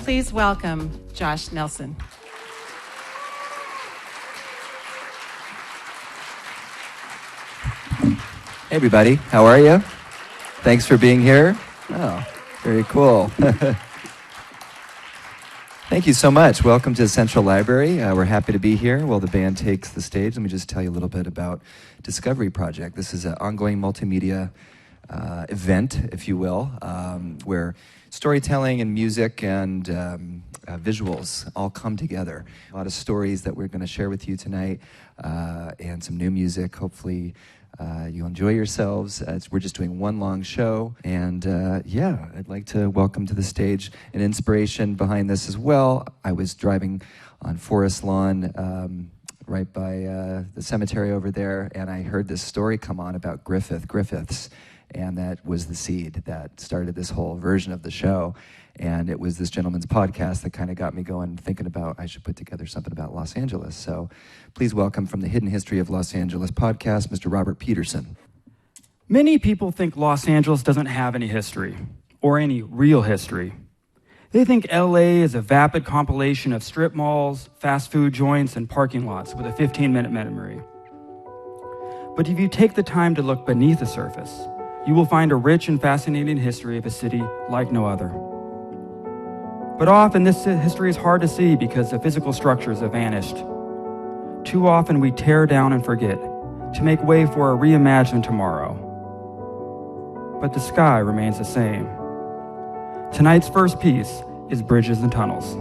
Please welcome Josh Nelson. Hey everybody, how are you? Thanks for being here. Oh, very cool. Thank you so much. Welcome to the Central Library. We're happy to be here while the band takes the stage. Let me just tell you a little bit about Discovery Project. This is an ongoing multimedia event, if you will, where storytelling and music and visuals all come together. A lot of stories that we're going to share with you tonight, and some new music. Hopefully you'll enjoy yourselves. We're just doing one long show, and I'd like to welcome to the stage an inspiration behind this as well. I was driving on Forest Lawn right by the cemetery over there, and I heard this story come on about Griffiths, and that was the seed that started this whole version of the show. And it was this gentleman's podcast that kind of got me going, thinking about I should put together something about Los Angeles. So please welcome from the Hidden History of Los Angeles podcast, Mr. Robert Petersen. Many people think Los Angeles doesn't have any history, or any real history. They think LA is a vapid compilation of strip malls, fast food joints, and parking lots with a 15-minute memory. But if you take the time to look beneath the surface, you will find a rich and fascinating history of a city like no other. But often this history is hard to see because the physical structures have vanished. Too often we tear down and forget to make way for a reimagined tomorrow. But the sky remains the same. Tonight's first piece is Bridges and Tunnels.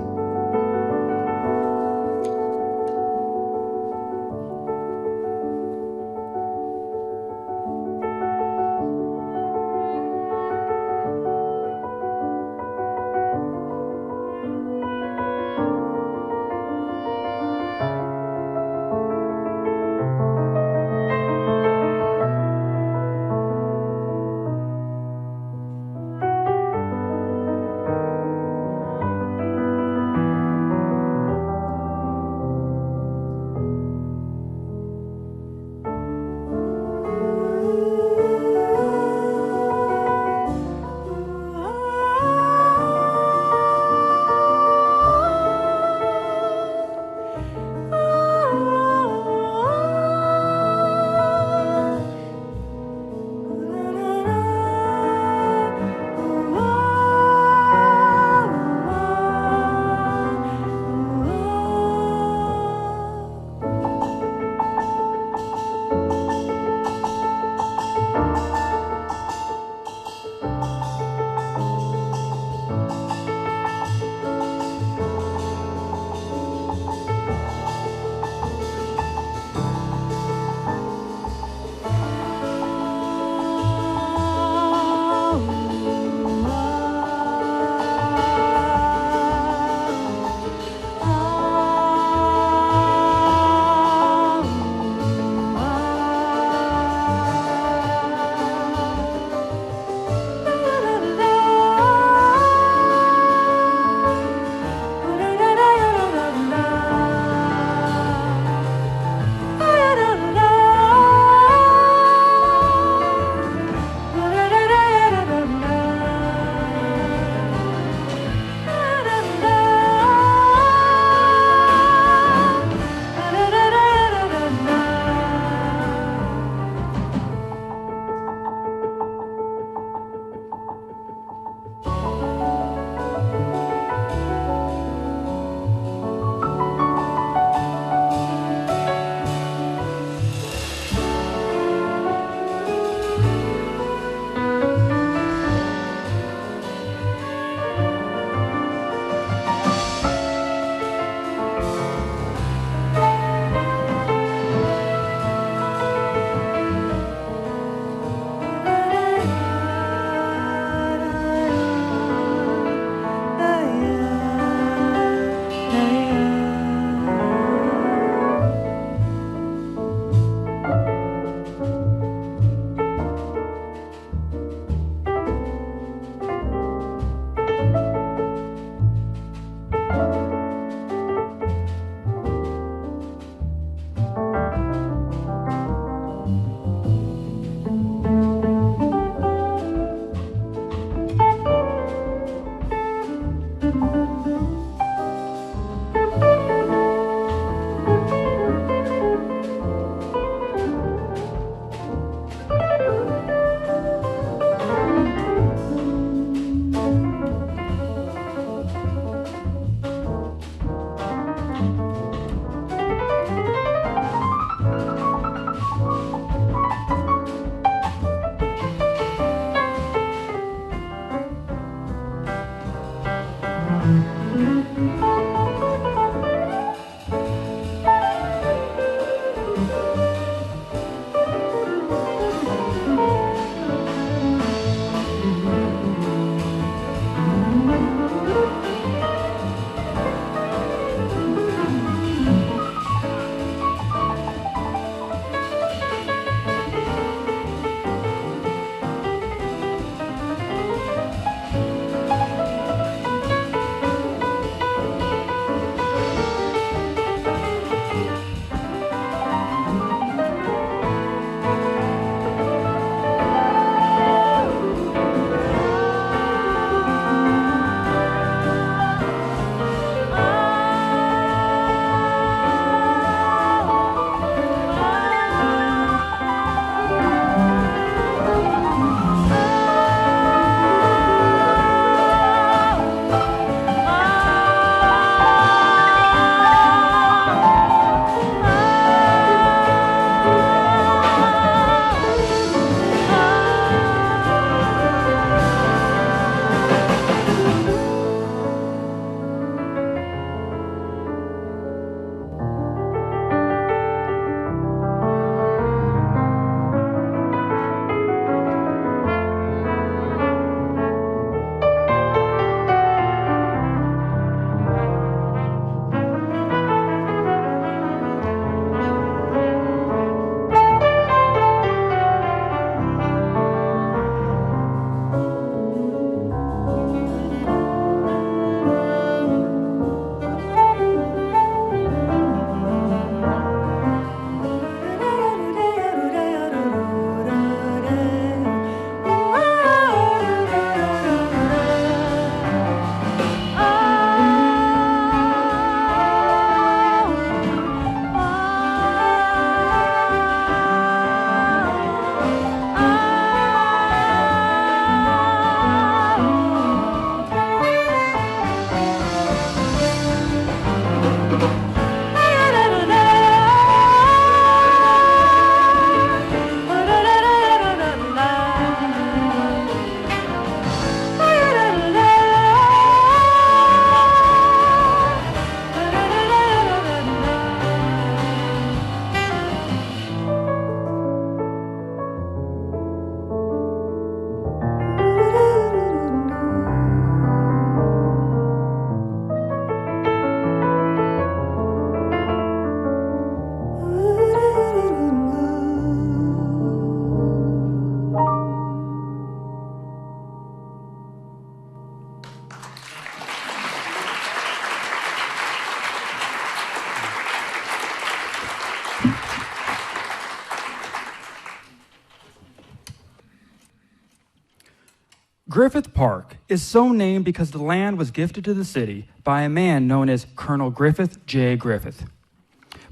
Griffith Park is so named because the land was gifted to the city by a man known as Colonel Griffith J. Griffith.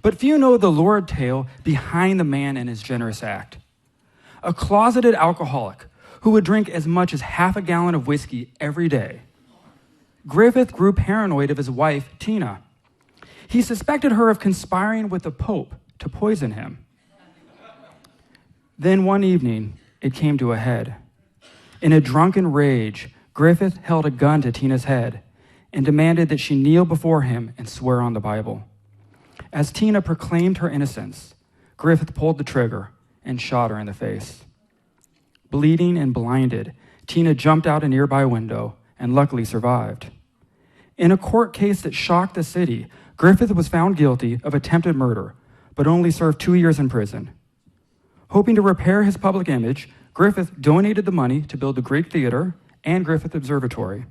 But few know the lurid tale behind the man and his generous act. A closeted alcoholic who would drink as much as half a gallon of whiskey every day. Griffith grew paranoid of his wife, Tina. He suspected her of conspiring with the Pope to poison him. Then one evening, it came to a head. In a drunken rage, Griffith held a gun to Tina's head and demanded that she kneel before him and swear on the Bible. As Tina proclaimed her innocence, Griffith pulled the trigger and shot her in the face. Bleeding and blinded, Tina jumped out a nearby window and luckily survived. In a court case that shocked the city, Griffith was found guilty of attempted murder, but only served 2 years in prison. Hoping to repair his public image, Griffith donated the money to build the Greek Theater and Griffith Observatory.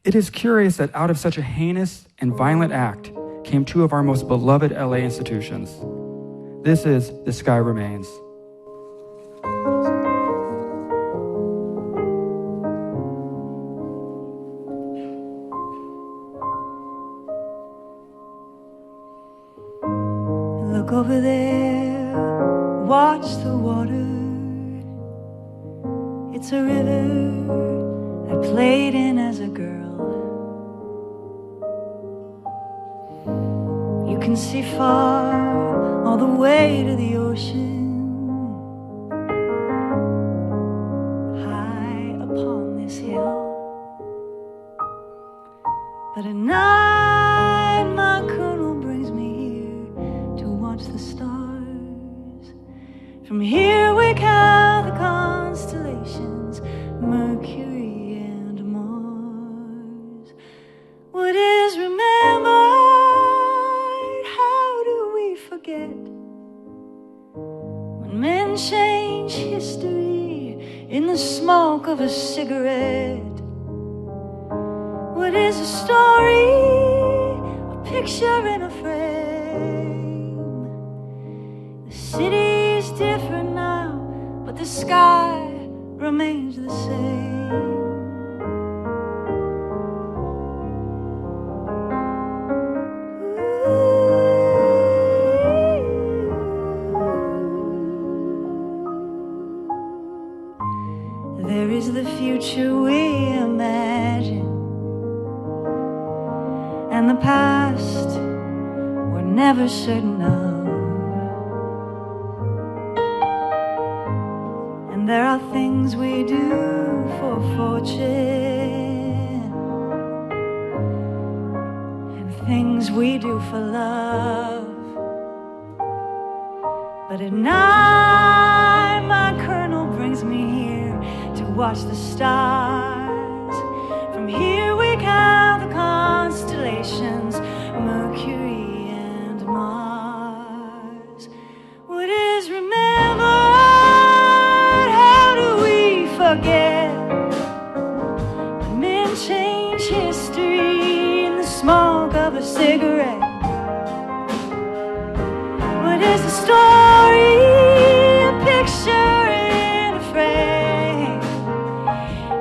It is curious that out of such a heinous and violent act came two of our most beloved LA institutions. This is The Sky Remains. Look over there, watch the water. It's a river I played in as a girl. You can see far, all the way to the ocean. High upon this hill. But at night my colonel brings me here to watch the stars. From here we count the constellations, Mercury and Mars. What is remembered, how do we forget? When men change history in the smoke of a cigarette. What is a story, a picture in a frame? The city's different now, but the sky remains the same. There is the future we imagine, and the past we're never certain of. And there are things we do for fortune, and things we do for love. But at night my colonel brings me here to watch the stars. From here we count the constellations, Mercury and Mars. What is remembered, how do we forget? When men change history in the smoke of a cigarette. What is a story, a picture in a frame?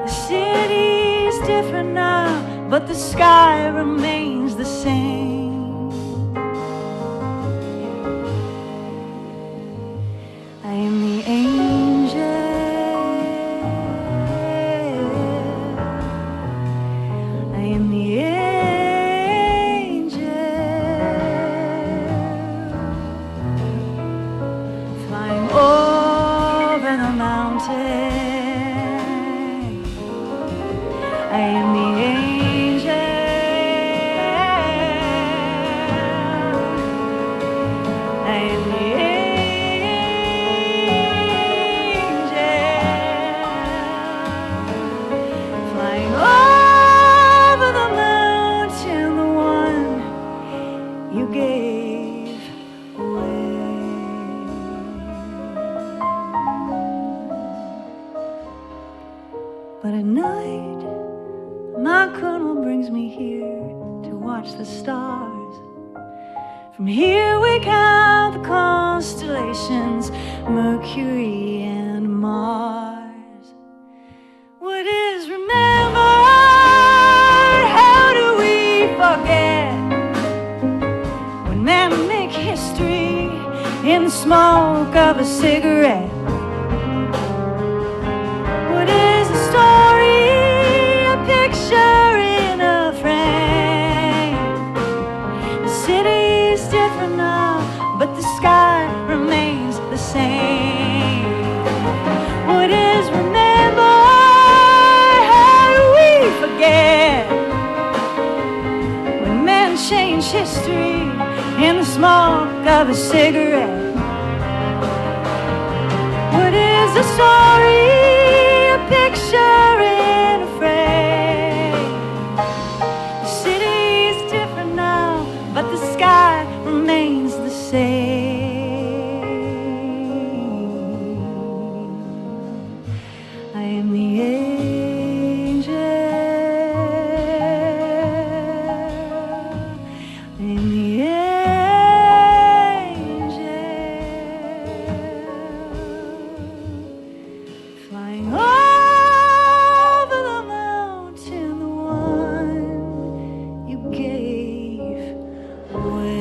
The city's different now, but the sky remains the same. I am the angel, I am the angel, flying over the mountain. I am the angel, I am the angel, flying over the mountain, the one you gave away. But at night my colonel brings me here to watch the stars. From here we count the constellations, Mercury and Mars. What is remembered? How do we forget when men make history in the smoke of a cigarette? What is a story? A picture in a frame. The city's different now, but the sky remains the same. What is remembered? How do we forget when men change history in the smoke of a cigarette? What is a story? A picture in a frame. The city's different now, but the sky remains the same. I am the angel. I am the angel flying over the mountain, the one you gave away.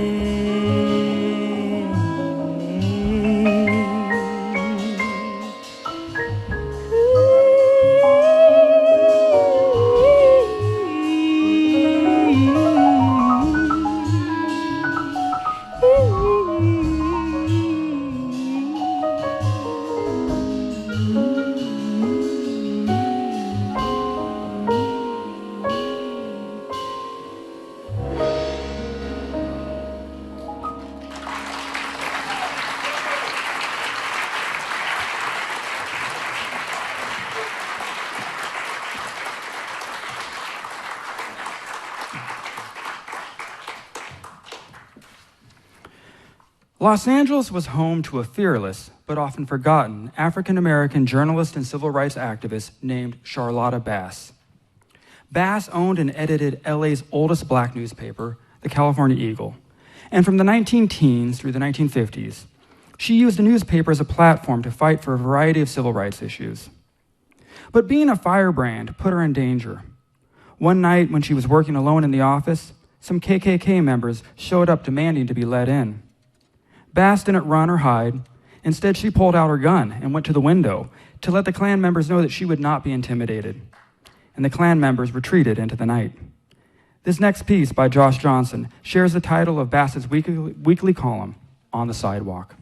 Los Angeles was home to a fearless, but often forgotten, African-American journalist and civil rights activist named Charlotta Bass. Bass owned and edited LA's oldest black newspaper, the California Eagle, and from the 19-teens through the 1950s, she used the newspaper as a platform to fight for a variety of civil rights issues. But being a firebrand put her in danger. One night when she was working alone in the office, some KKK members showed up demanding to be let in. Bass didn't run or hide. Instead, she pulled out her gun and went to the window to let the Klan members know that she would not be intimidated. And the Klan members retreated into the night. This next piece by Josh Johnson shares the title of Bass's weekly column, On the Sidewalk.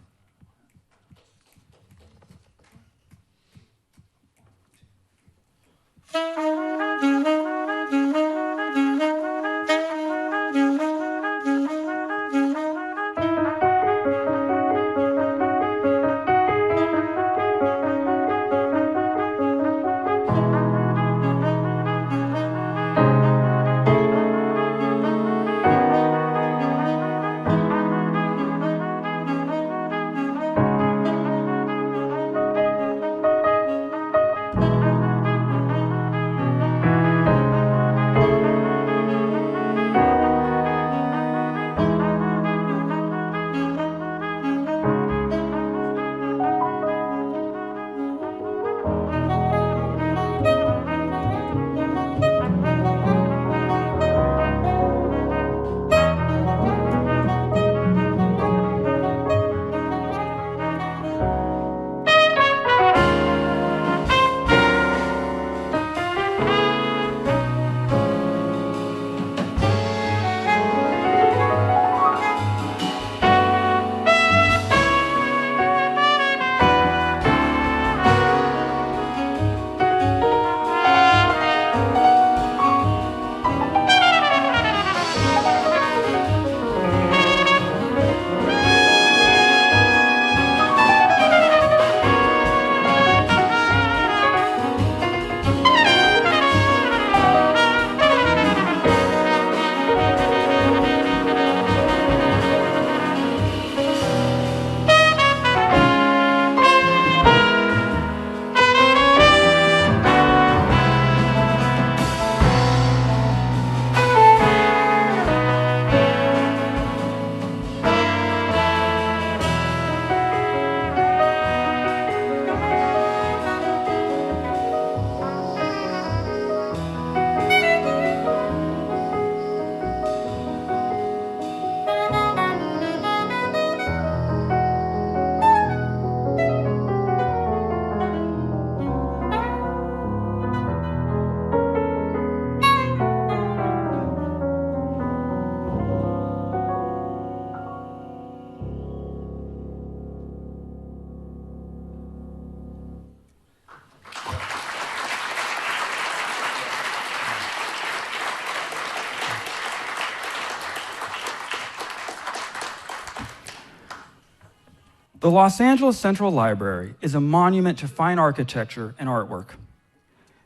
The Los Angeles Central Library is a monument to fine architecture and artwork.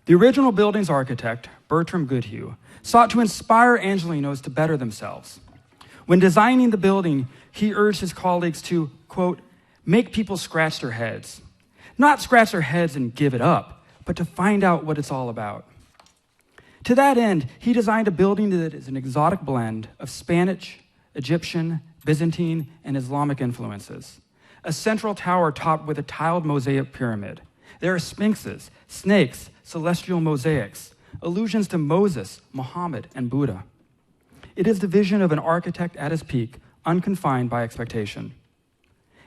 The original building's architect, Bertram Goodhue, sought to inspire Angelenos to better themselves. When designing the building, he urged his colleagues to, quote, make people scratch their heads. Not scratch their heads and give it up, but to find out what it's all about. To that end, he designed a building that is an exotic blend of Spanish, Egyptian, Byzantine, and Islamic influences. A central tower topped with a tiled mosaic pyramid. There are sphinxes, snakes, celestial mosaics, allusions to Moses, Muhammad, and Buddha. It is the vision of an architect at his peak, unconfined by expectation.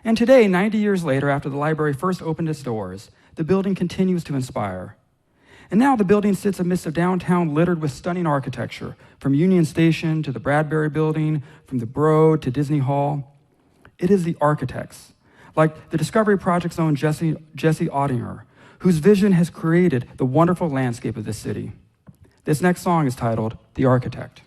And today, 90 years later, after the library first opened its doors, the building continues to inspire. And now the building sits amidst a downtown littered with stunning architecture, from Union Station to the Bradbury Building, from the Broad to Disney Hall. It is the architects, like the Discovery Project's own Jesse Ottinger, whose vision has created the wonderful landscape of this city. This next song is titled The Architect.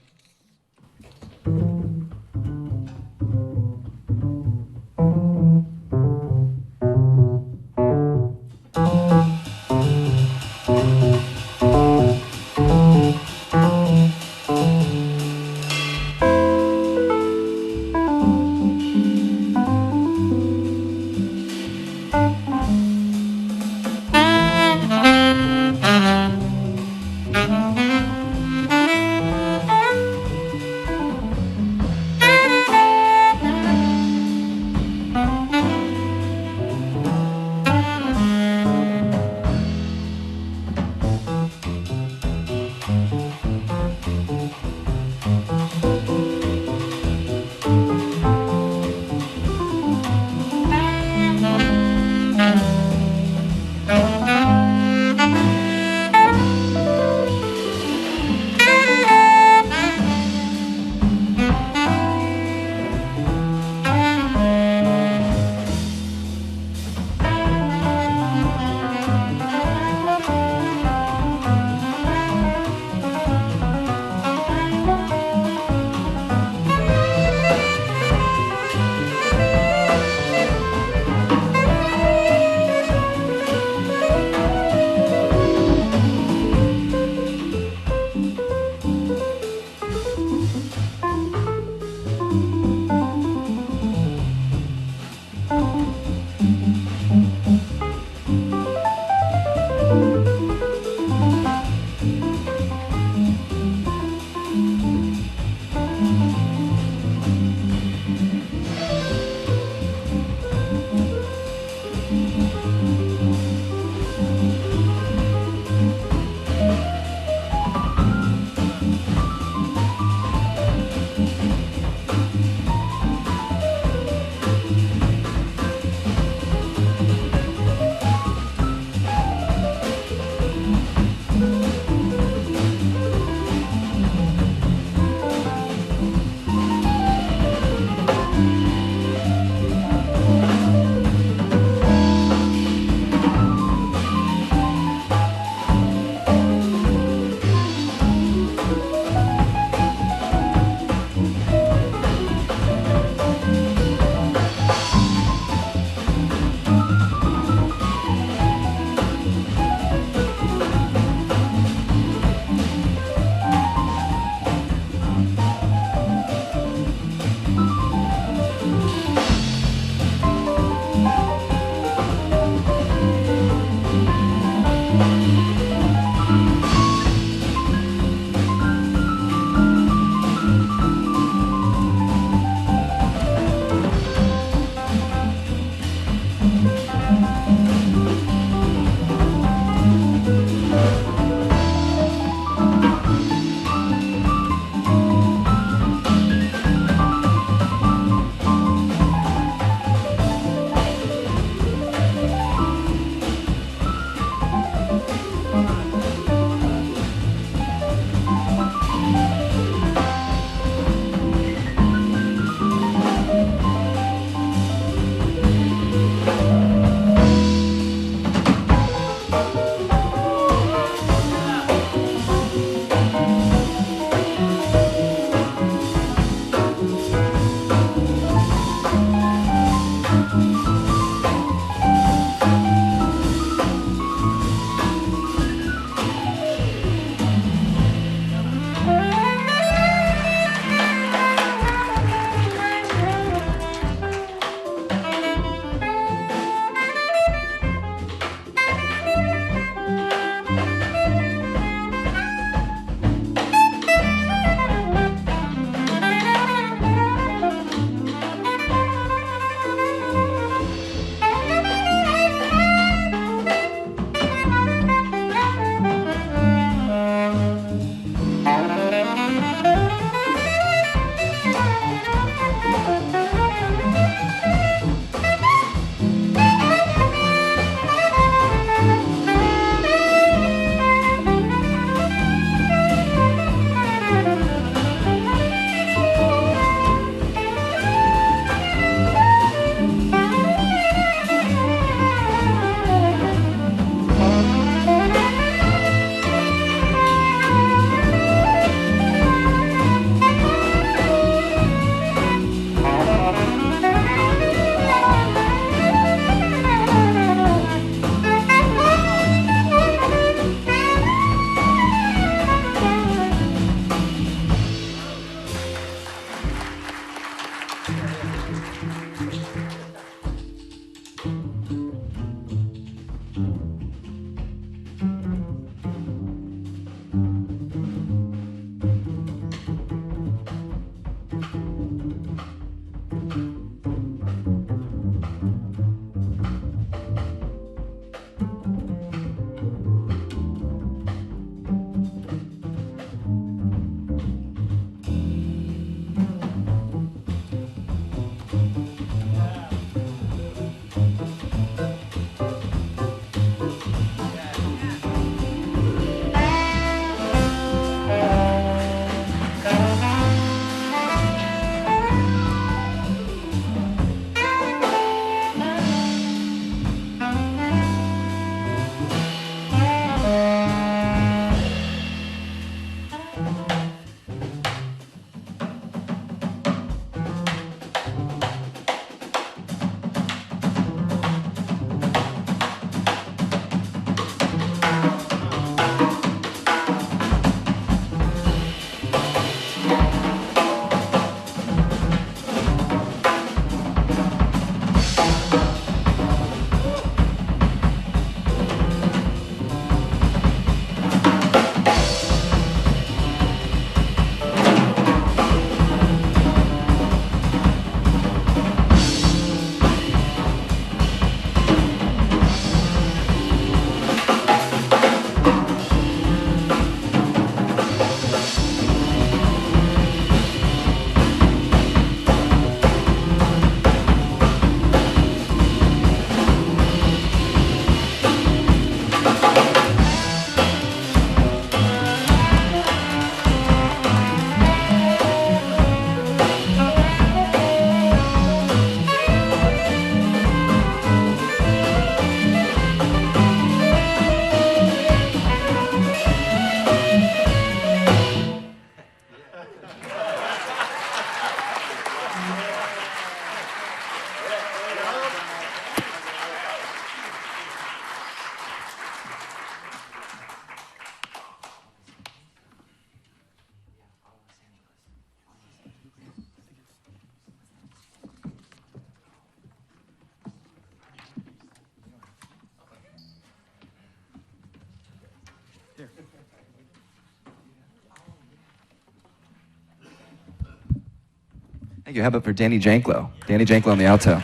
Thank you. How about for Danny Janklow? Danny Janklow on the alto.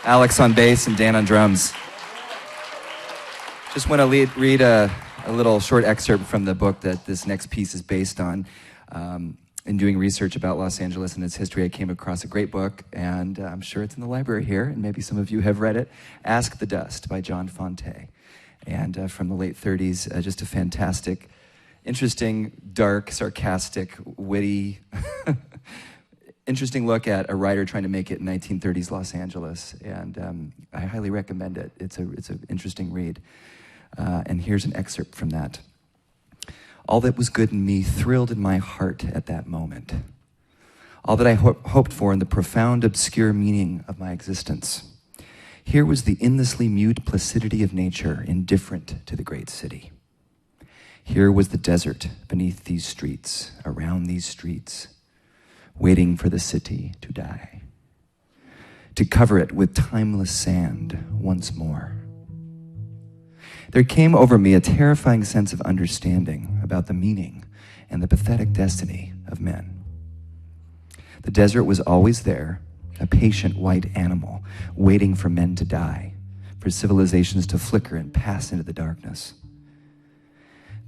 Alex on bass and Dan on drums. Just want to read a little short excerpt from the book that this next piece is based on. In doing research about Los Angeles and its history, I came across a great book, and I'm sure it's in the library here, and maybe some of you have read it, Ask the Dust by John Fonte. And from the late 30s, just a fantastic, interesting, dark, sarcastic, witty, interesting look at a writer trying to make it in 1930s Los Angeles. And I highly recommend it. It's an interesting read. And here's an excerpt from that. All that was good in me thrilled in my heart at that moment. All that I hoped for in the profound, obscure meaning of my existence. Here was the endlessly mute placidity of nature, indifferent to the great city. Here was the desert beneath these streets, around these streets, waiting for the city to die, to cover it with timeless sand once more. There came over me a terrifying sense of understanding about the meaning and the pathetic destiny of men. The desert was always there, a patient white animal, waiting for men to die, for civilizations to flicker and pass into the darkness.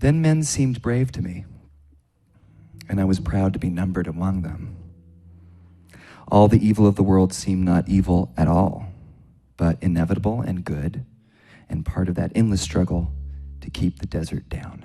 Then men seemed brave to me, and I was proud to be numbered among them. All the evil of the world seemed not evil at all, but inevitable and good, and part of that endless struggle to keep the desert down.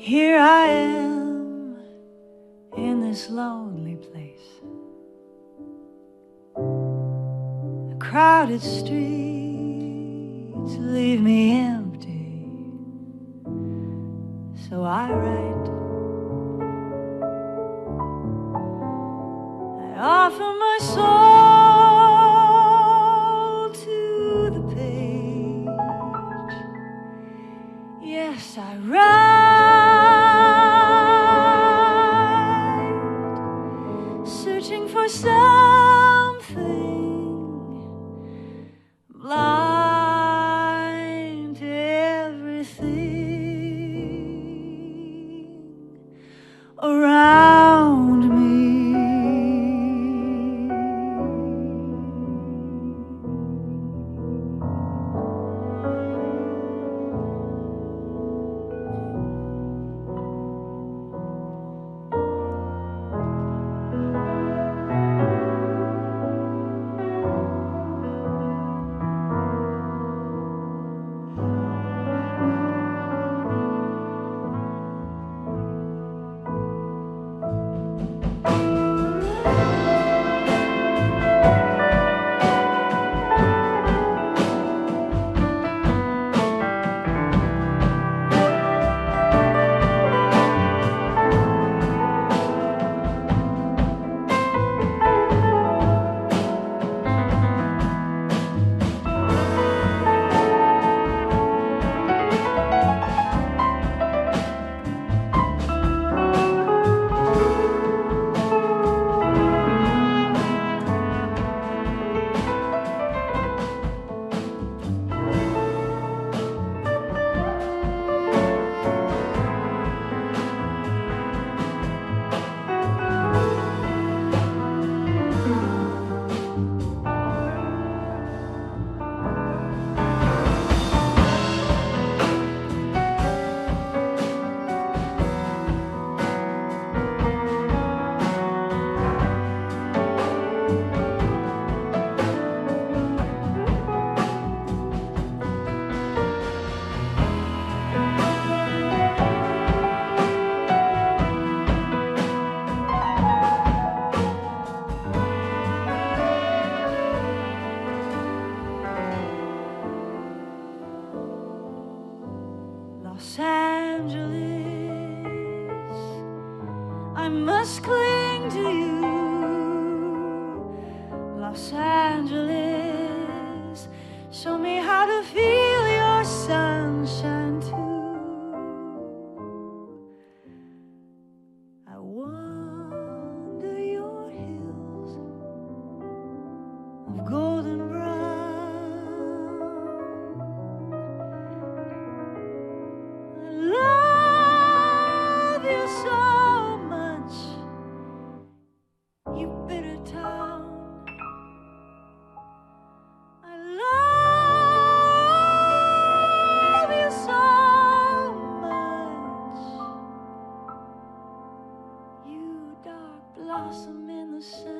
Here I am in this lonely place, the crowded streets leave me empty, so I write. I offer my soul to the page. Yes, I write. Searching for something, blind to everything around me. must cling to you. Los Angeles, show me how to feel your sunshine too. I wander your hills of golden brown. I love you so much, you bitter town. I love you so much, you dark blossom in the sand.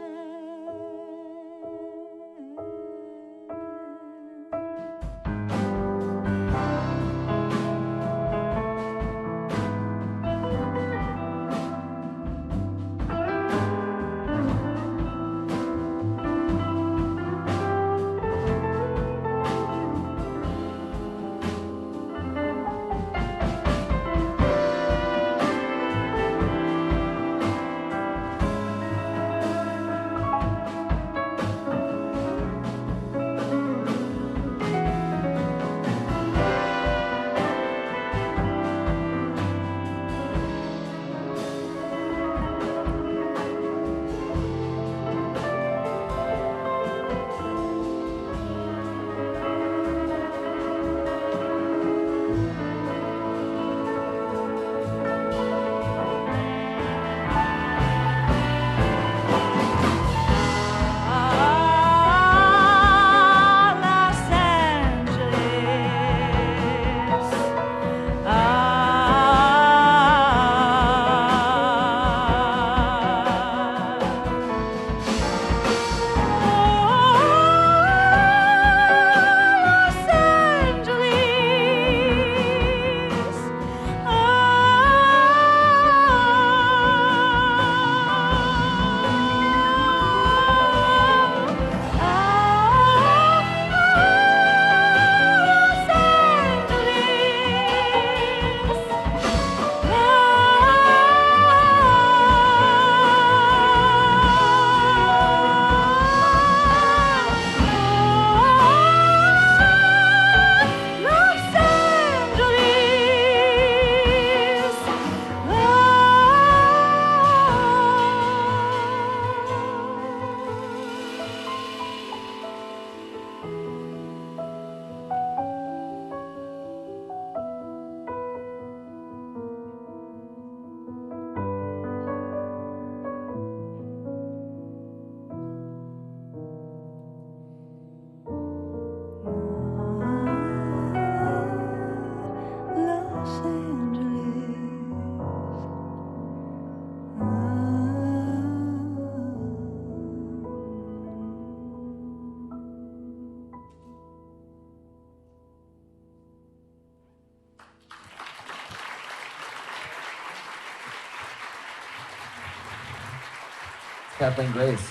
Kathleen Grace.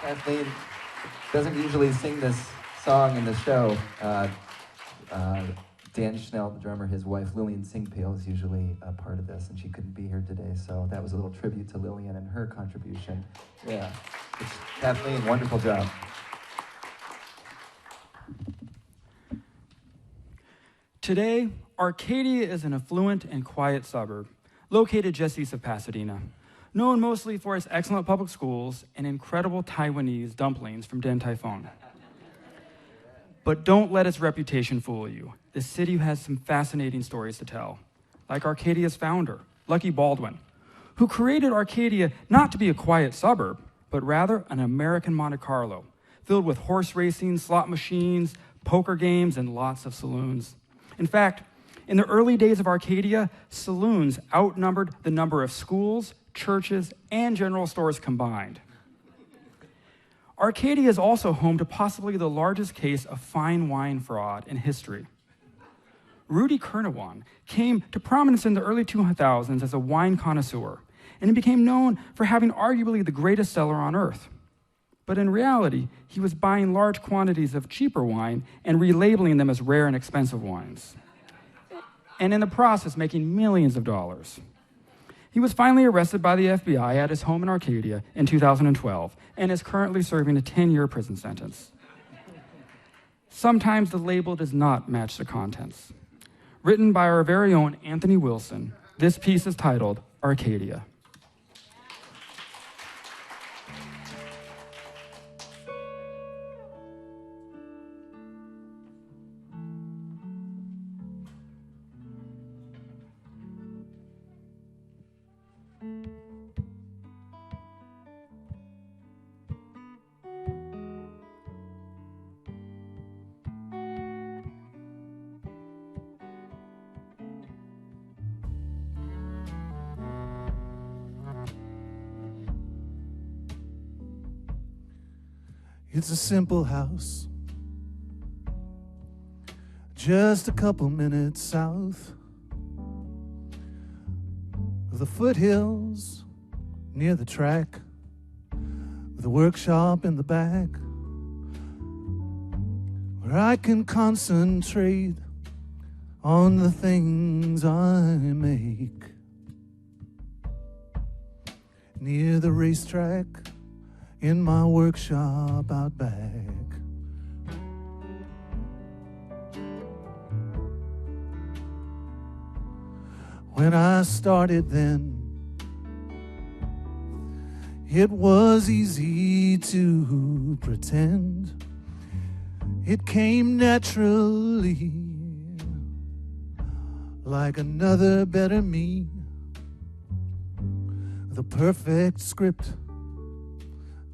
Kathleen doesn't usually sing this song in the show. Dan Schnell, the drummer, his wife Lillian Singpale is usually a part of this, and she couldn't be here today, so that was a little tribute to Lillian and her contribution. Yeah. Kathleen, wonderful job. Today, Arcadia is an affluent and quiet suburb located just east of Pasadena, known mostly for its excellent public schools and incredible Taiwanese dumplings from Din Tai Fung. But don't let its reputation fool you. The city has some fascinating stories to tell, like Arcadia's founder, Lucky Baldwin, who created Arcadia not to be a quiet suburb, but rather an American Monte Carlo, filled with horse racing, slot machines, poker games, and lots of saloons. In fact, in the early days of Arcadia, saloons outnumbered the number of schools, churches, and general stores combined. Arcadia is also home to possibly the largest case of fine wine fraud in history. Rudy Kurniawan came to prominence in the early 2000s as a wine connoisseur, and he became known for having arguably the greatest cellar on earth. But in reality, he was buying large quantities of cheaper wine and relabeling them as rare and expensive wines, and in the process making millions of dollars. He was finally arrested by the FBI at his home in Arcadia in 2012 and is currently serving a 10-year prison sentence. Sometimes the label does not match the contents. Written by our very own Anthony Wilson, this piece is titled Arcadia. It's a simple house, just a couple minutes south of the foothills near the track, with a workshop in the back where I can concentrate on the things I make. Near the racetrack, in my workshop out back. When I started then, it was easy to pretend. It came naturally, like another better me. The perfect script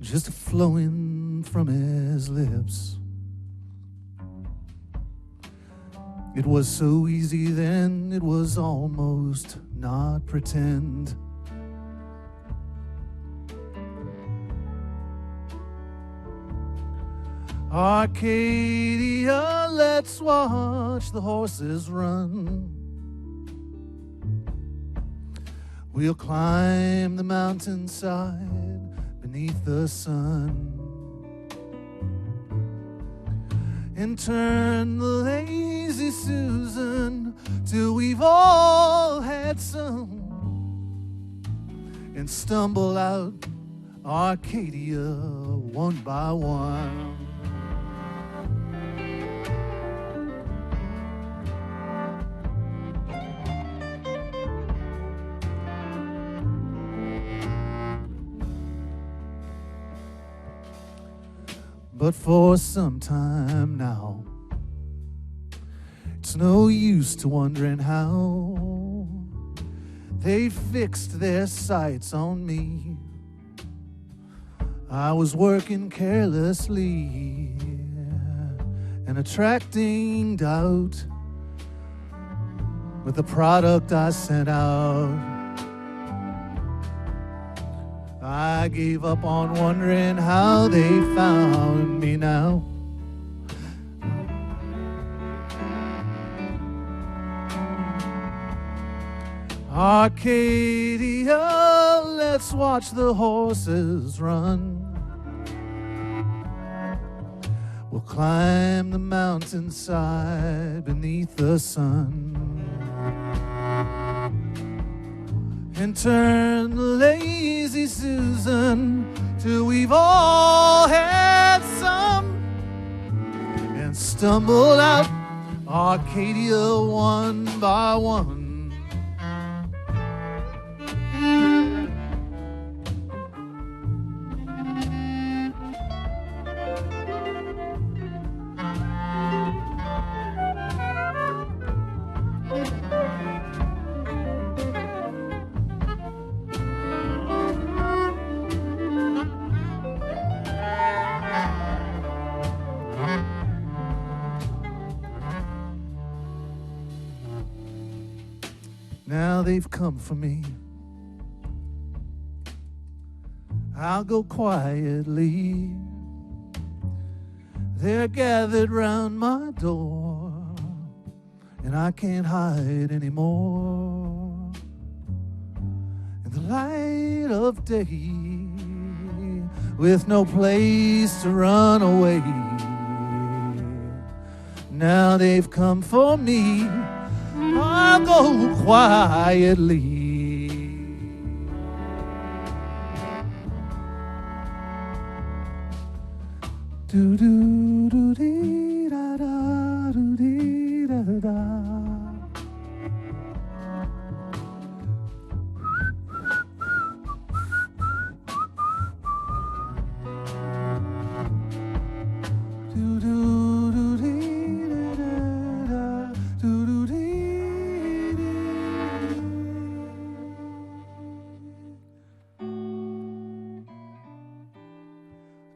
just flowing from his lips. It was so easy then, it was almost not pretend. Arcadia, let's watch the horses run. We'll climb the mountainside beneath the sun and turn the lazy Susan till we've all had some, and stumble out Arcadia one by one. But for some time now, it's no use to wondering how they fixed their sights on me. I was working carelessly and attracting doubt with the product I sent out. I gave up on wondering how they found me now. Arcadia, let's watch the horses run. We'll climb the mountainside beneath the sun and turn the lazy Susan till we've all had some, and stumble out Arcadia one by one. Now they've come for me. I'll go quietly. They're gathered round my door, and I can't hide anymore. In the light of day, with no place to run away. Now they've come for me. I'll go quietly. Do do do dee da da do dee da da. Do do do dee da da da do do dee dee.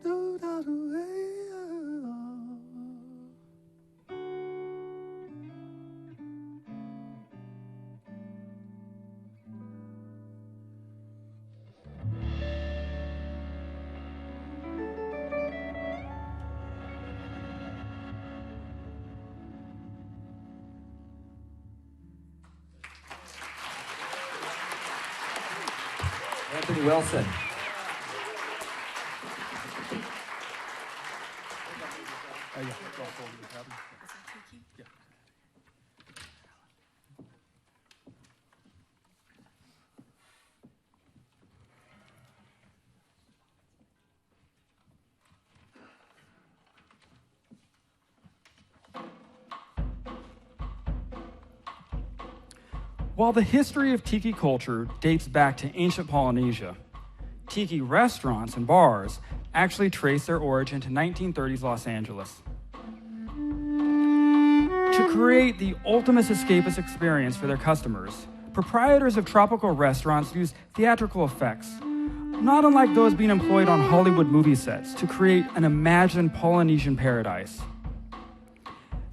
Do da do hey, Anthony Wilson. While the history of tiki culture dates back to ancient Polynesia, tiki restaurants and bars actually trace their origin to 1930s Los Angeles. To create the ultimate escapist experience for their customers, proprietors of tropical restaurants use theatrical effects, not unlike those being employed on Hollywood movie sets to create an imagined Polynesian paradise.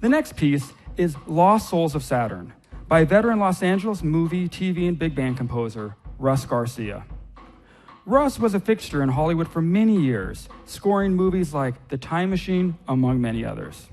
The next piece is Lost Souls of Saturn by veteran Los Angeles movie, TV, and big band composer Russ Garcia. Russ was a fixture in Hollywood for many years, scoring movies like The Time Machine, among many others.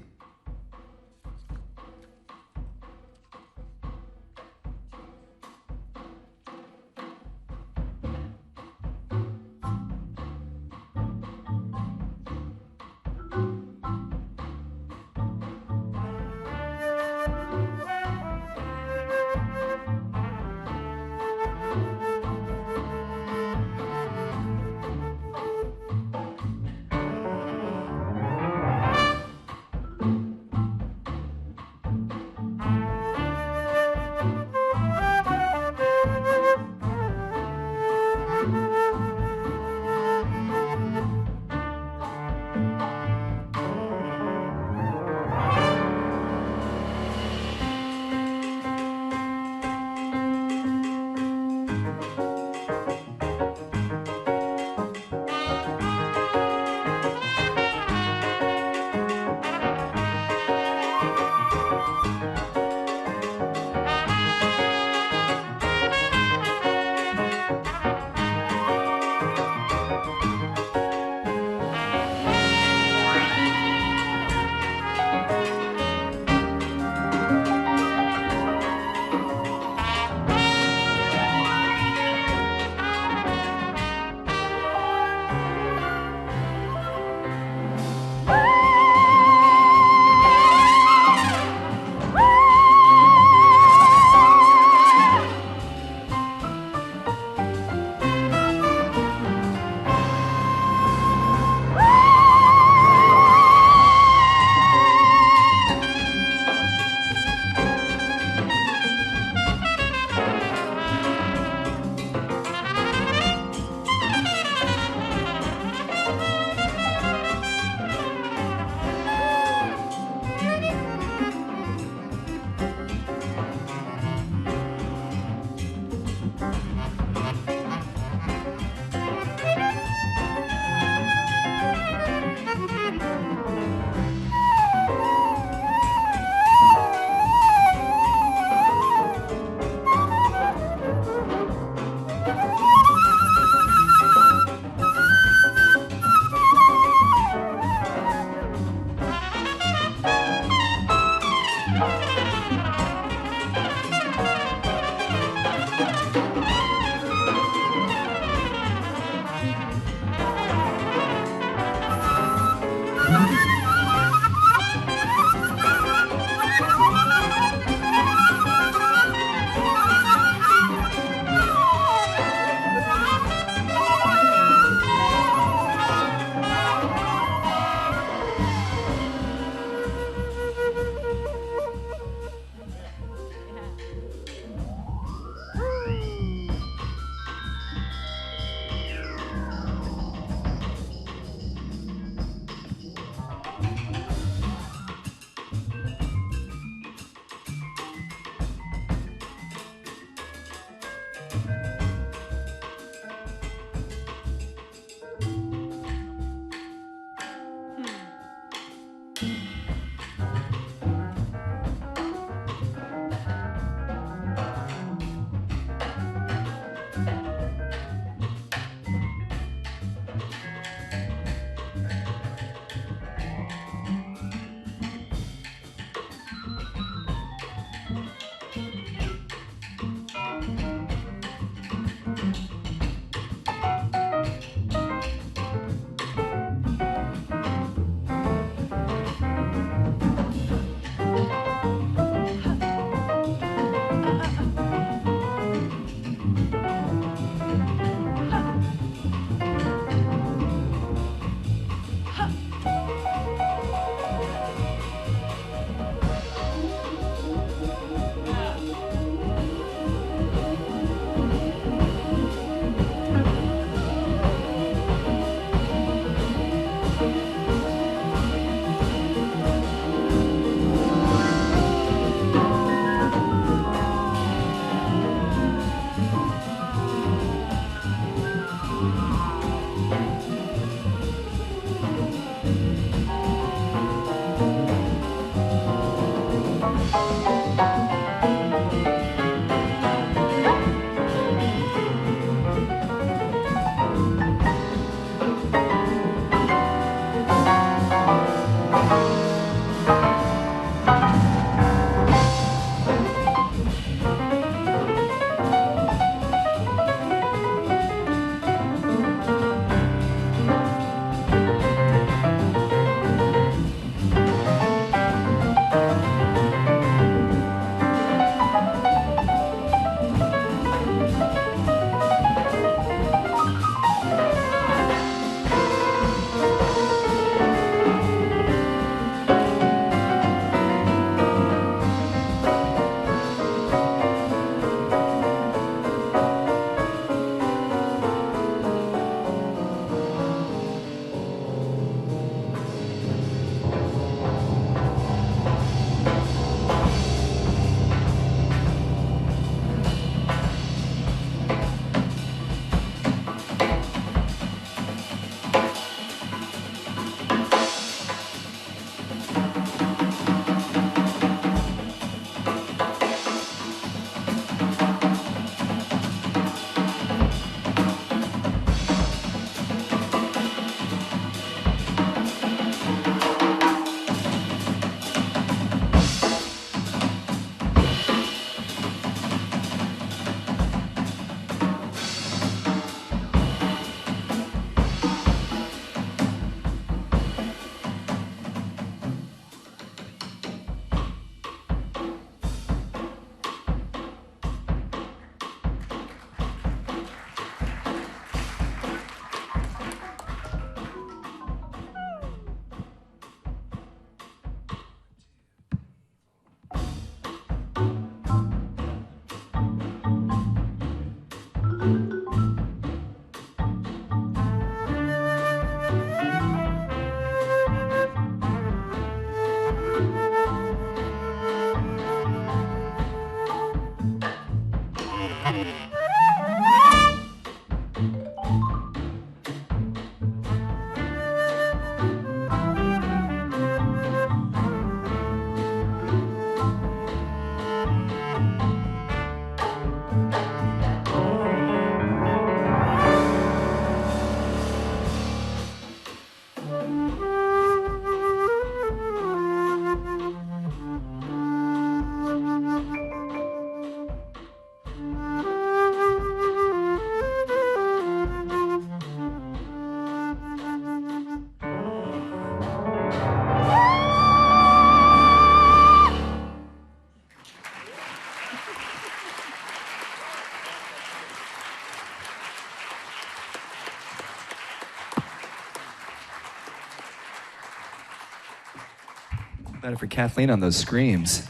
Better for Kathleen on those screams.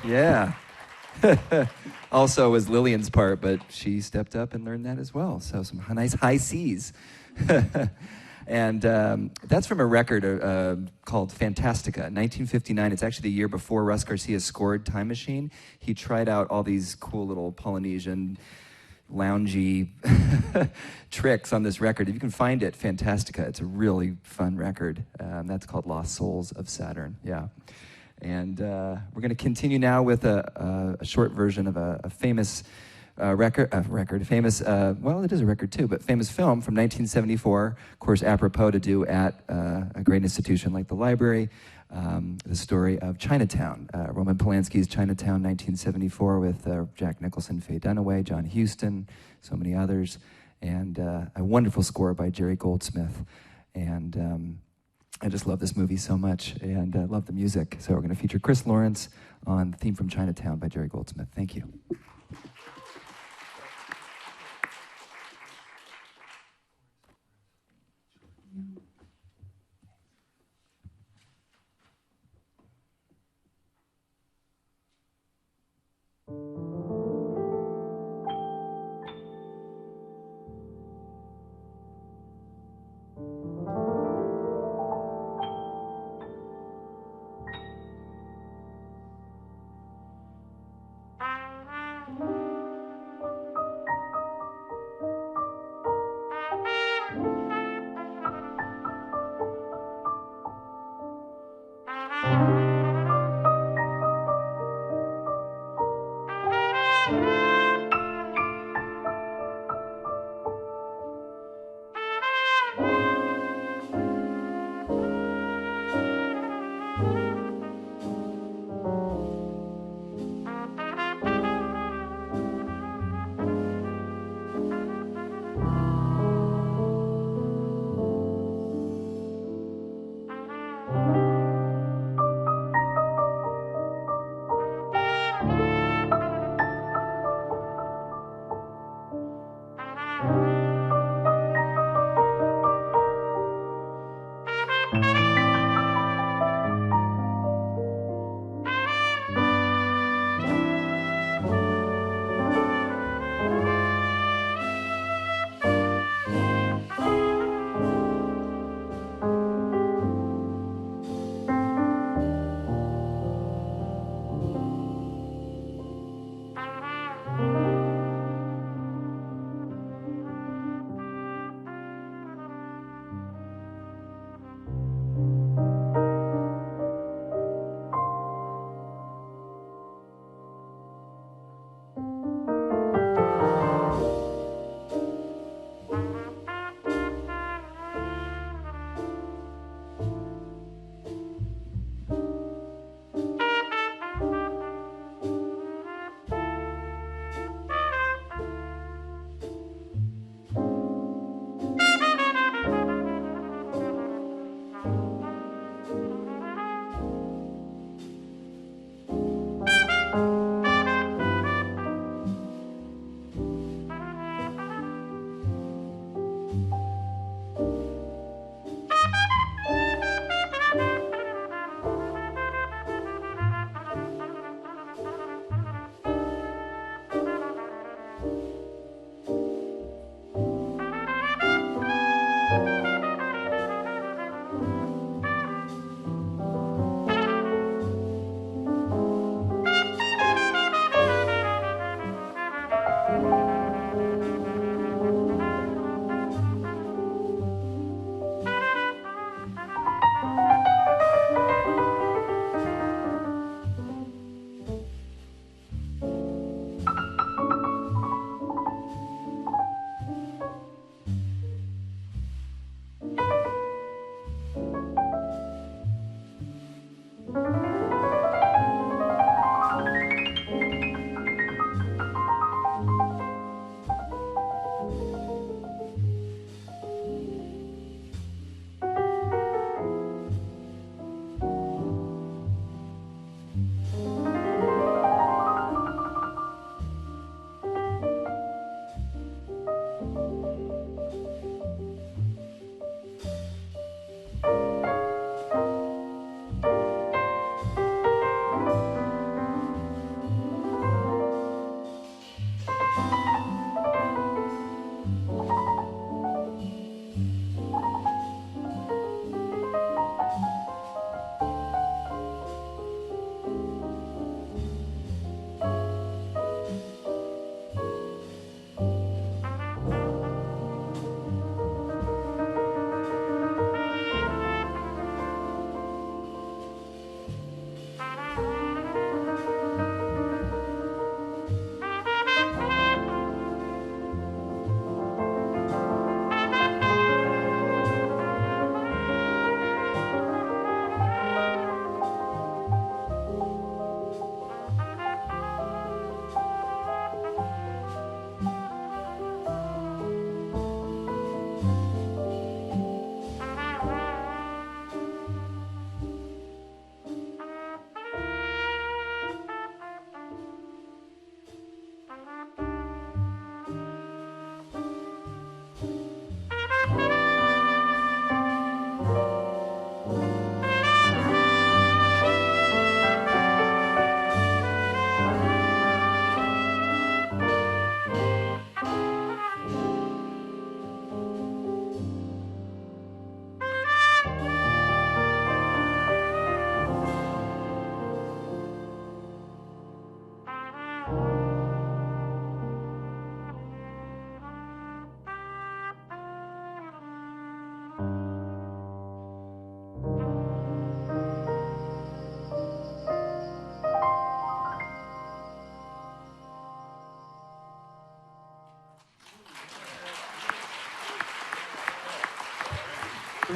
Yeah. Also was Lillian's part, but she stepped up and learned that as well. So some nice high C's. And that's from a record called Fantastica, 1959. It's actually the year before Russ Garcia scored Time Machine. He tried out all these cool little Polynesian loungy tricks on this record. If you can find it, Fantastica. It's a really fun record. That's called Lost Souls of Saturn. Yeah. And we're going to continue now with a short version of a famous well, it is a record too, but famous film from 1974, of course, apropos to do at a great institution like the library, the story of Chinatown, Roman Polanski's Chinatown, 1974, with Jack Nicholson, Faye Dunaway, John Huston, so many others, and a wonderful score by Jerry Goldsmith. And I just love this movie so much, and love the music. So we're going to feature Chris Lawrence on the theme from Chinatown by Jerry Goldsmith. Thank you.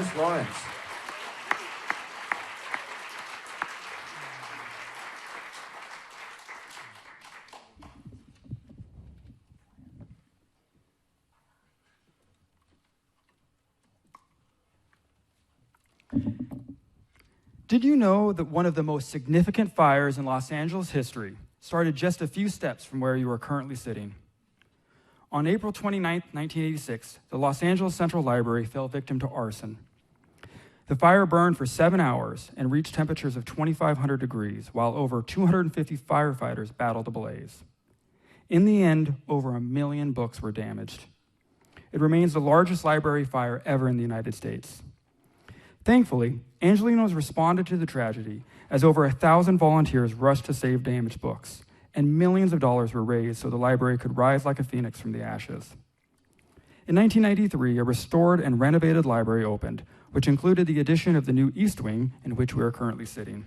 Travis Flournoy. Did you know that one of the most significant fires in Los Angeles history started just a few steps from where you are currently sitting? On April 29, 1986, the Los Angeles Central Library fell victim to arson. The fire burned for 7 hours and reached temperatures of 2,500 degrees, while over 250 firefighters battled the blaze. In the end, over 1 million books were damaged. It remains the largest library fire ever in the United States. Thankfully, Angelenos responded to the tragedy as over 1,000 volunteers rushed to save damaged books, and millions of dollars were raised so the library could rise like a phoenix from the ashes. In 1993, a restored and renovated library opened, which included the addition of the new East Wing, in which we are currently sitting.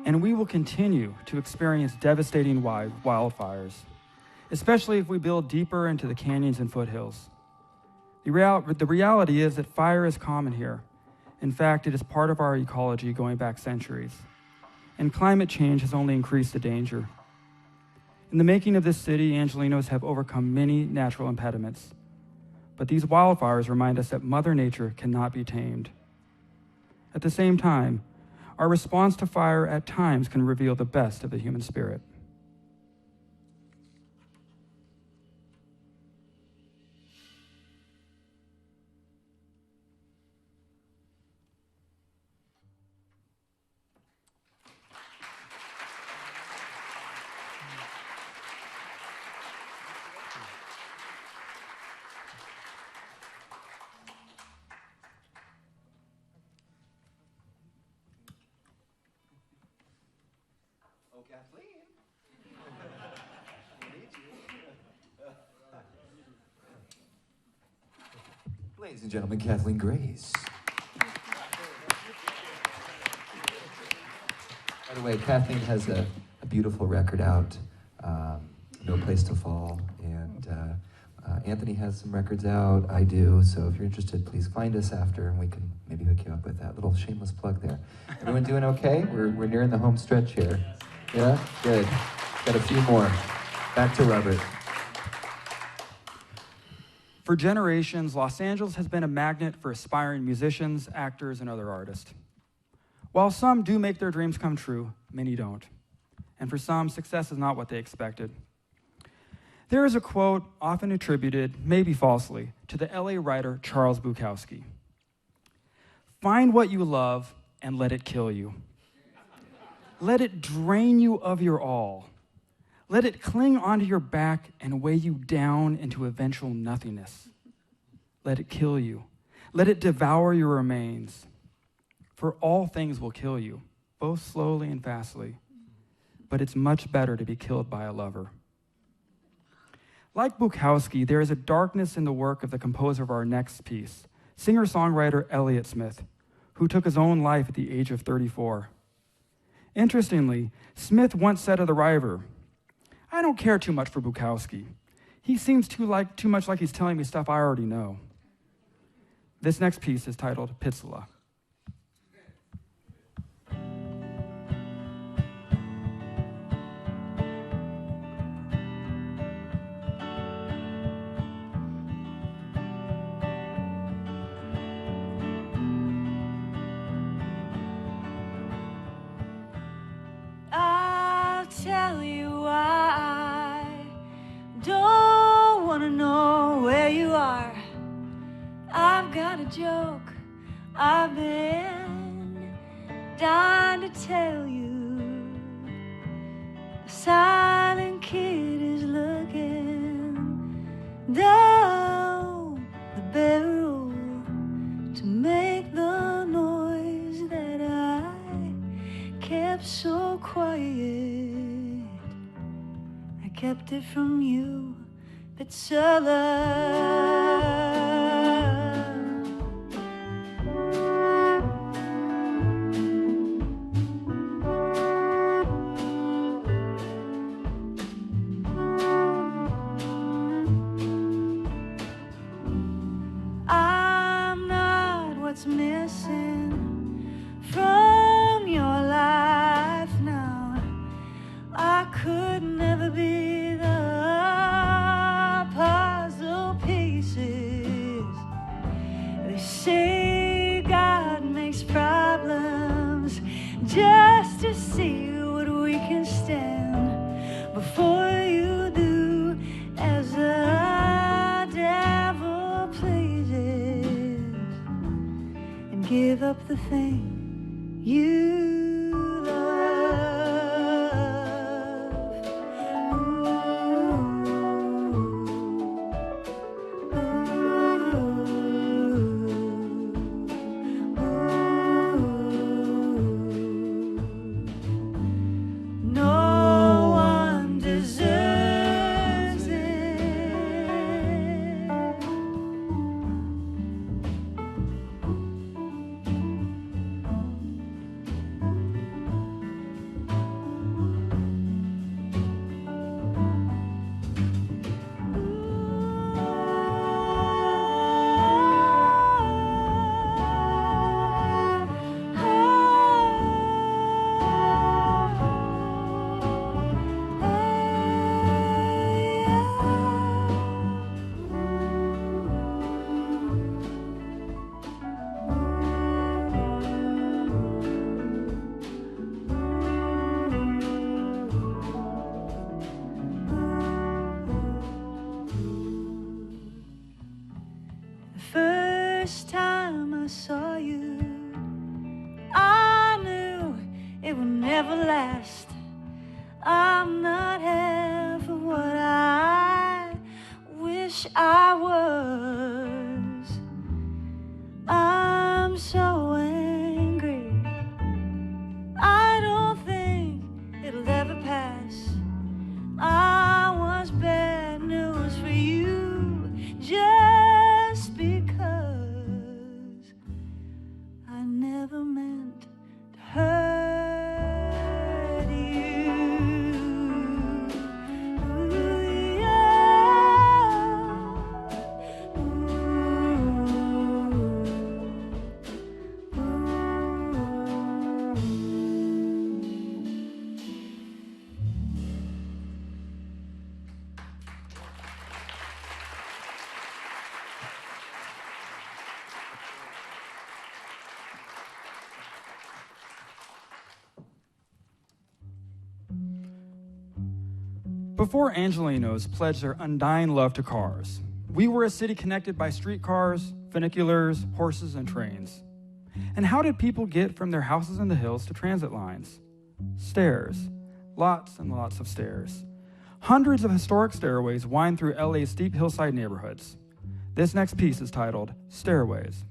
And we will continue to experience devastating wildfires, especially if we build deeper into the canyons and foothills. The reality is that fire is common here. In fact, it is part of our ecology going back centuries. And climate change has only increased the danger. In the making of this city, Angelenos have overcome many natural impediments. But these wildfires remind us that Mother Nature cannot be tamed. At the same time, our response to fire at times can reveal the best of the human spirit. Ladies and gentlemen, Kathleen Grace. By the way, Kathleen has a beautiful record out, No Place to Fall, and Anthony has some records out, I do, so if you're interested, please find us after, and we can maybe hook you up with that little shameless plug there. Everyone doing okay? We're nearing the home stretch here. Yeah? Good. Got a few more. Back to Robert. For generations, Los Angeles has been a magnet for aspiring musicians, actors, and other artists. While some do make their dreams come true, many don't. And for some, success is not what they expected. There is a quote often attributed, maybe falsely, to the LA writer Charles Bukowski. "Find what you love and let it kill you. Let it drain you of your all. Let it cling onto your back and weigh you down into eventual nothingness. Let it kill you. Let it devour your remains. For all things will kill you, both slowly and fastly. But it's much better to be killed by a lover." Like Bukowski, there is a darkness in the work of the composer of our next piece, singer-songwriter Elliott Smith, who took his own life at the age of 34. Interestingly, Smith once said of the writer, "I don't care too much for Bukowski. He seems too much like he's telling me stuff I already know." This next piece is titled Pizzula. I'll tell you why I don't wanna know where you are. I've got a joke I've been dying to tell you. The silent kid is looking down the barrel to make the noise that I kept so quiet. I kept it from you, Pizzula. I'm not what's missing from your life now. I could never be the puzzle pieces. They say God makes problems just to see what we can stand. Before you do as the devil pleases, and give up the thing you love. No one deserves it. first time I saw you, I knew it would never last. I'm not half of what I wish I was. I'm so angry, I don't think it'll ever pass. I was bad news for you just because I never meant to hurt you. Ooh, yeah. Before Angelinos pledged their undying love to cars, we were a city connected by streetcars, funiculars, horses, and trains. And how did people get from their houses in the hills to transit lines? Stairs. Lots and lots of stairs. Hundreds of historic stairways wind through LA's steep hillside neighborhoods. This next piece is titled Stairways.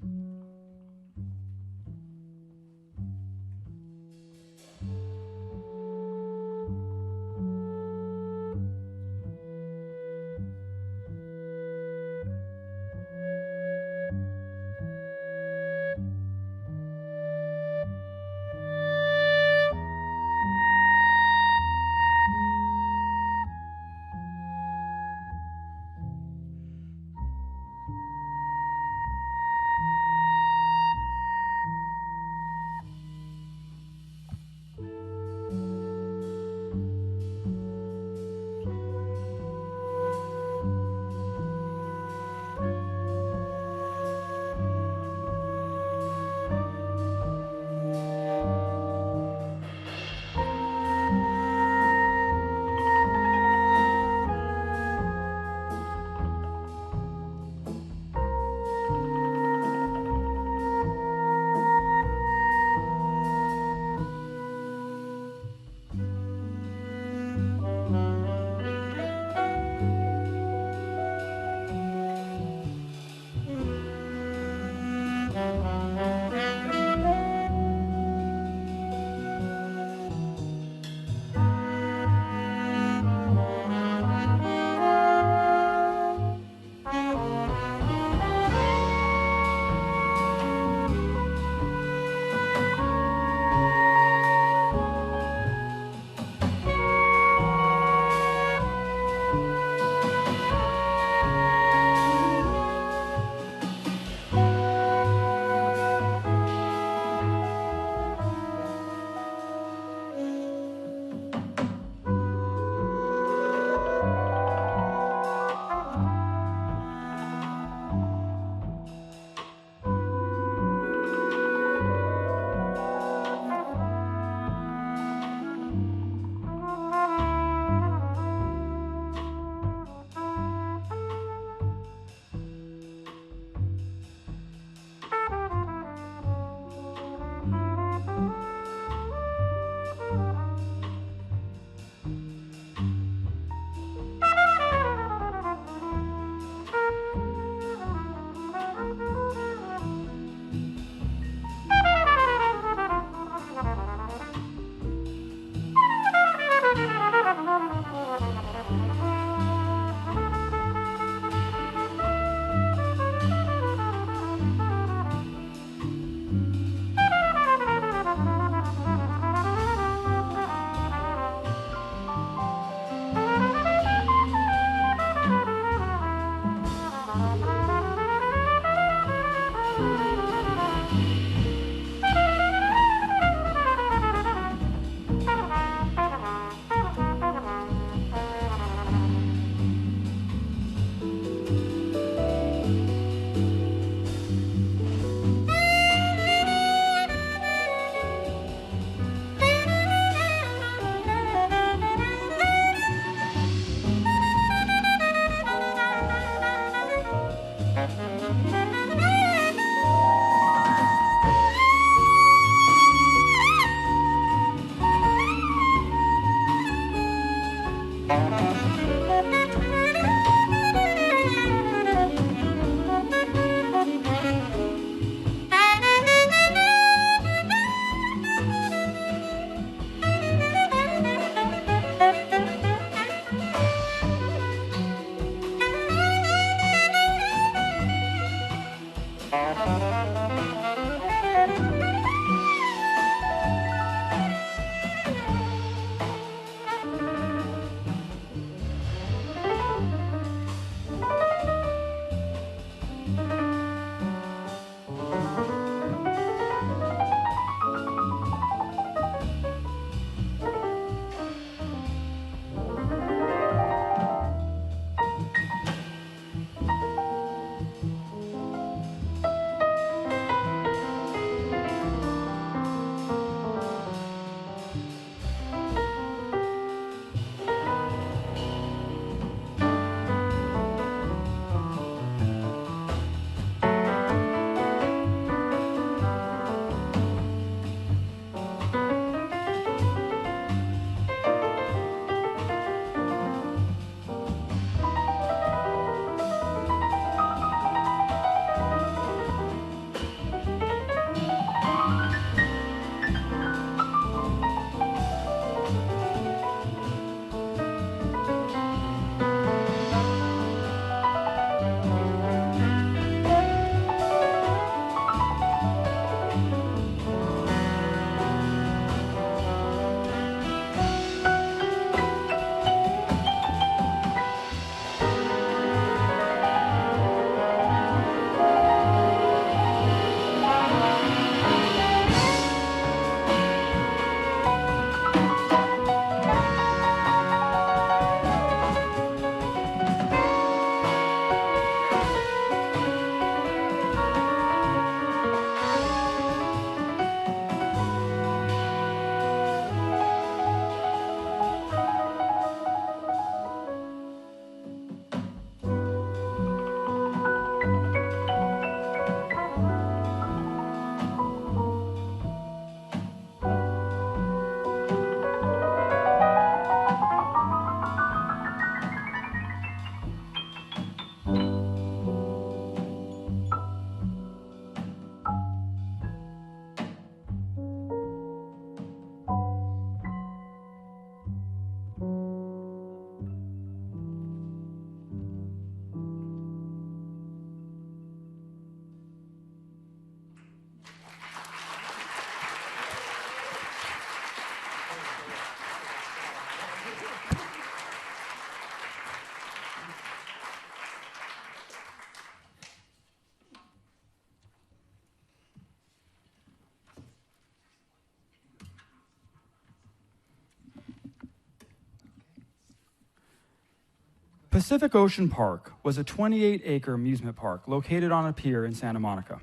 Pacific Ocean Park was a 28-acre amusement park located on a pier in Santa Monica.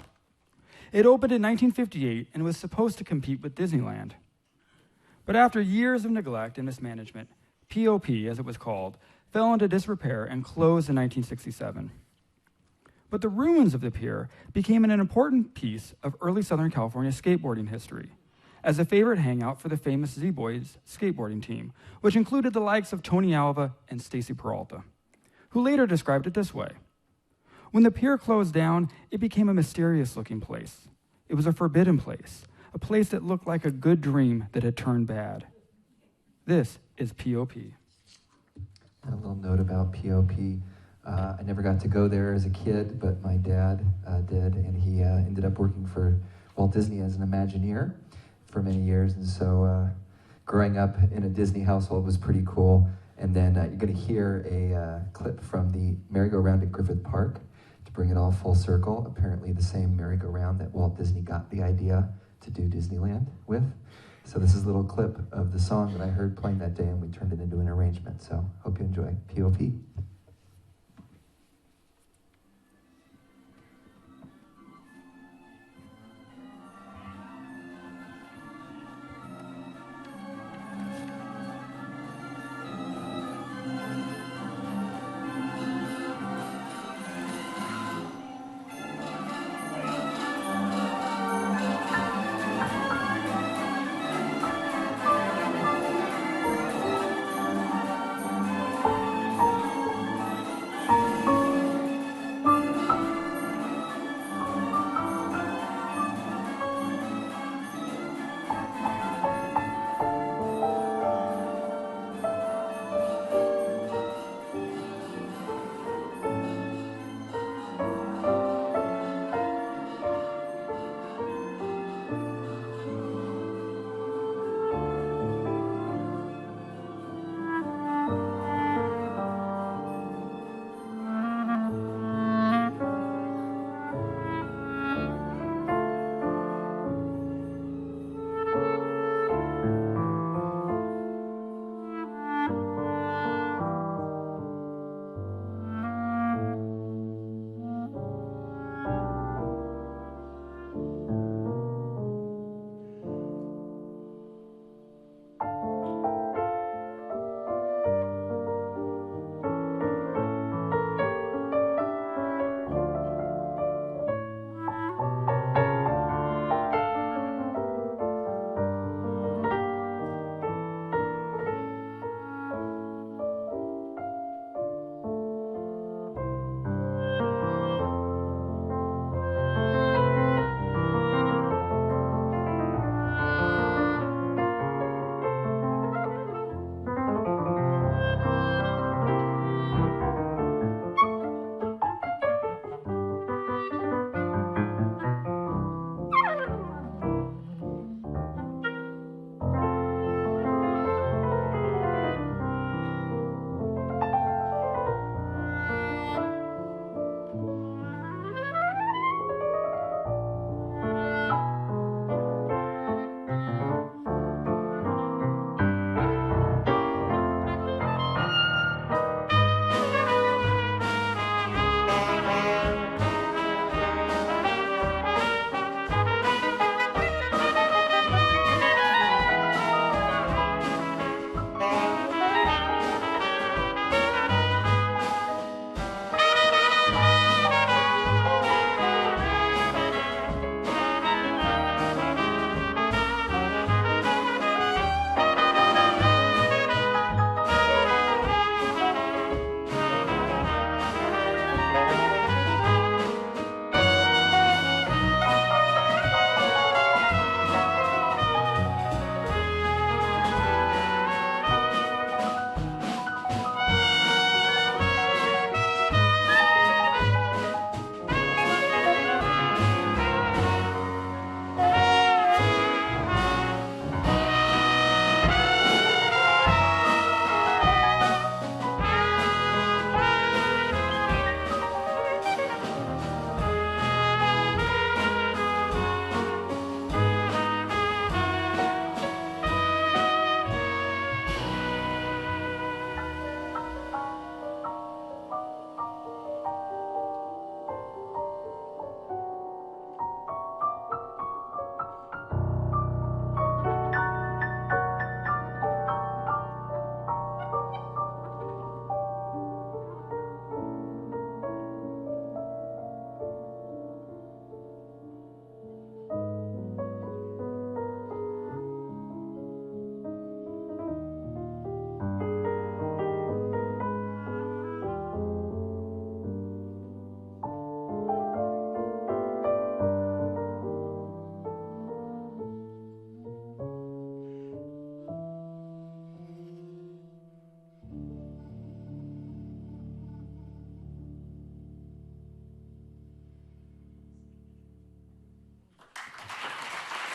It opened in 1958 and was supposed to compete with Disneyland. But after years of neglect and mismanagement, POP, as it was called, fell into disrepair and closed in 1967. But the ruins of the pier became an important piece of early Southern California skateboarding history, as a favorite hangout for the famous Z-Boys skateboarding team, which included the likes of Tony Alva and Stacy Peralta, who later described it this way. When the pier closed down, it became a mysterious-looking place. It was a forbidden place, a place that looked like a good dream that had turned bad. This is POP. A little note about POP. I never got to go there as a kid, but my dad did, and he ended up working for Walt Disney as an Imagineer for many years, and so growing up in a Disney household was pretty cool. And then you're going to hear a clip from the merry-go-round at Griffith Park to bring it all full circle. Apparently the same merry-go-round that Walt Disney got the idea to do Disneyland with. So this is a little clip of the song that I heard playing that day, and we turned it into an arrangement. So hope you enjoy POP.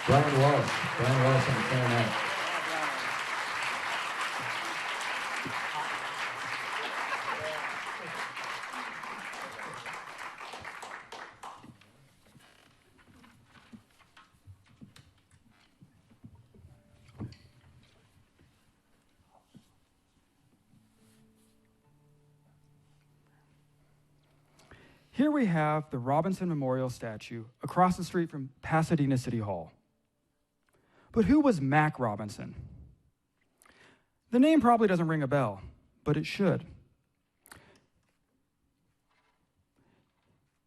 Brian Walsh. Brian Walsh on the clarinet. Here we have the Robinson Memorial statue across the street from Pasadena City Hall. But who was Mac Robinson? The name probably doesn't ring a bell, but it should.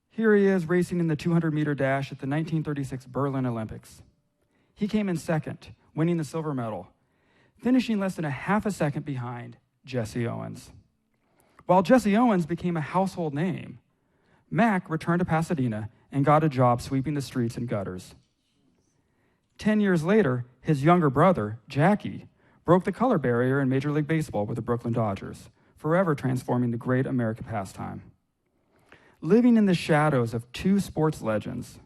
Here he is racing in the 200-meter dash at the 1936 Berlin Olympics. He came in second, winning the silver medal, finishing less than a half a second behind Jesse Owens. While Jesse Owens became a household name, Mac returned to Pasadena and got a job sweeping the streets and gutters. 10 years later, his younger brother, Jackie, broke the color barrier in Major League Baseball with the Brooklyn Dodgers, forever transforming the great American pastime. Living in the shadows of two sports legends,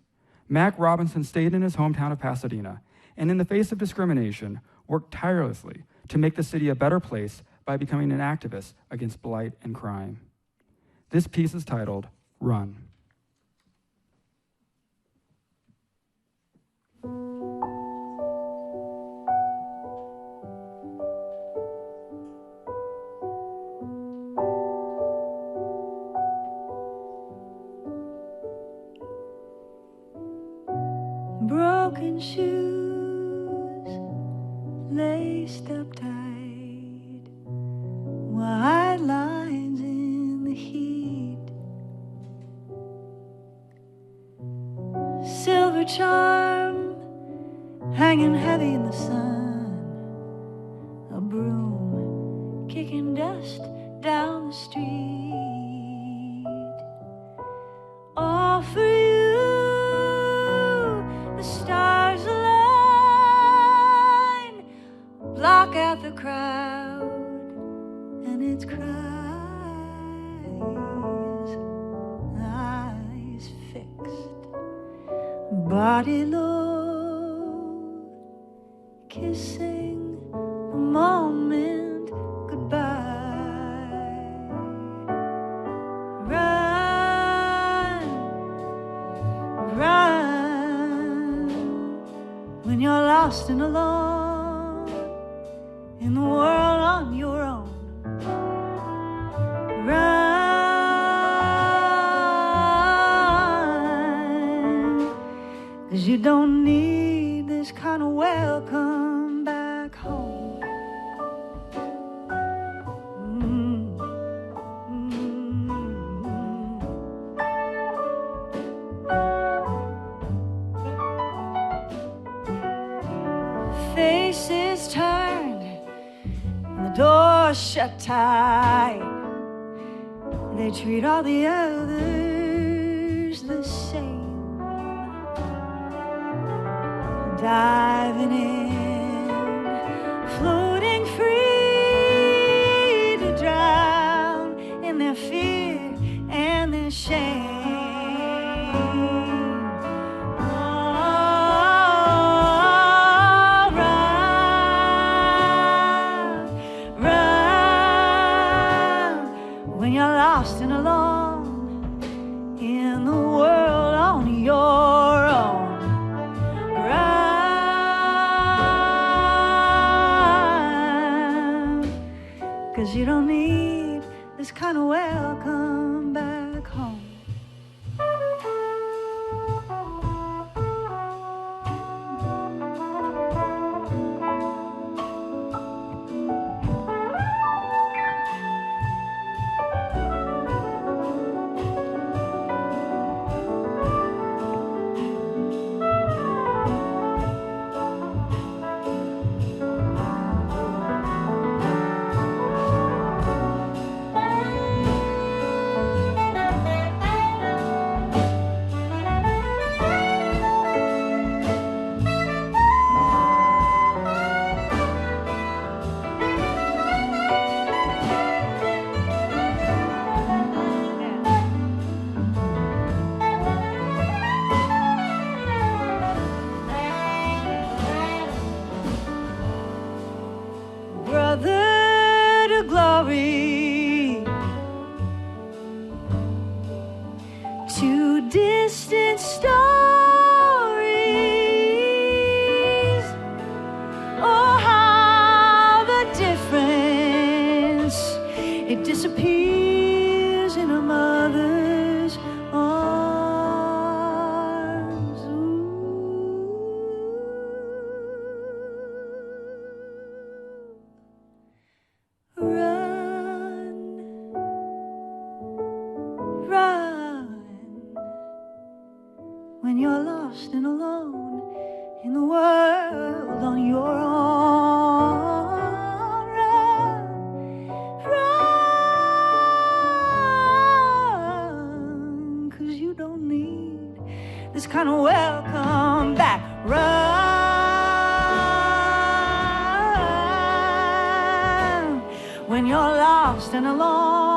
Mac Robinson stayed in his hometown of Pasadena and, in the face of discrimination, worked tirelessly to make the city a better place by becoming an activist against blight and crime. This piece is titled Run. Broken shoes laced up tight, white lines in the heat, silver charm hanging heavy in the sun, a broom kicking dust down the street. All for you, the stars align, block out the crowd and its cries, eyes fixed, body low, kissing the moment goodbye. Run, run, when you're lost and alone in the world on your own. Run, 'cause you don't need this kind of welcome back home. Faces turned and the door shut tight. They treat all the others the same, diving in, floating free to drown in their fear and their shame. Oh, run, run, when you're lost and alone in the world on your own. Run, 'cause you don't need this kind of welcome back home. distant stories. Oh, how the difference, it disappears in a mother's arms. Run, run, when you're lost and alone in the world on your own. Run, run, 'cause you don't need this kind of welcome back. Run, when you're lost and alone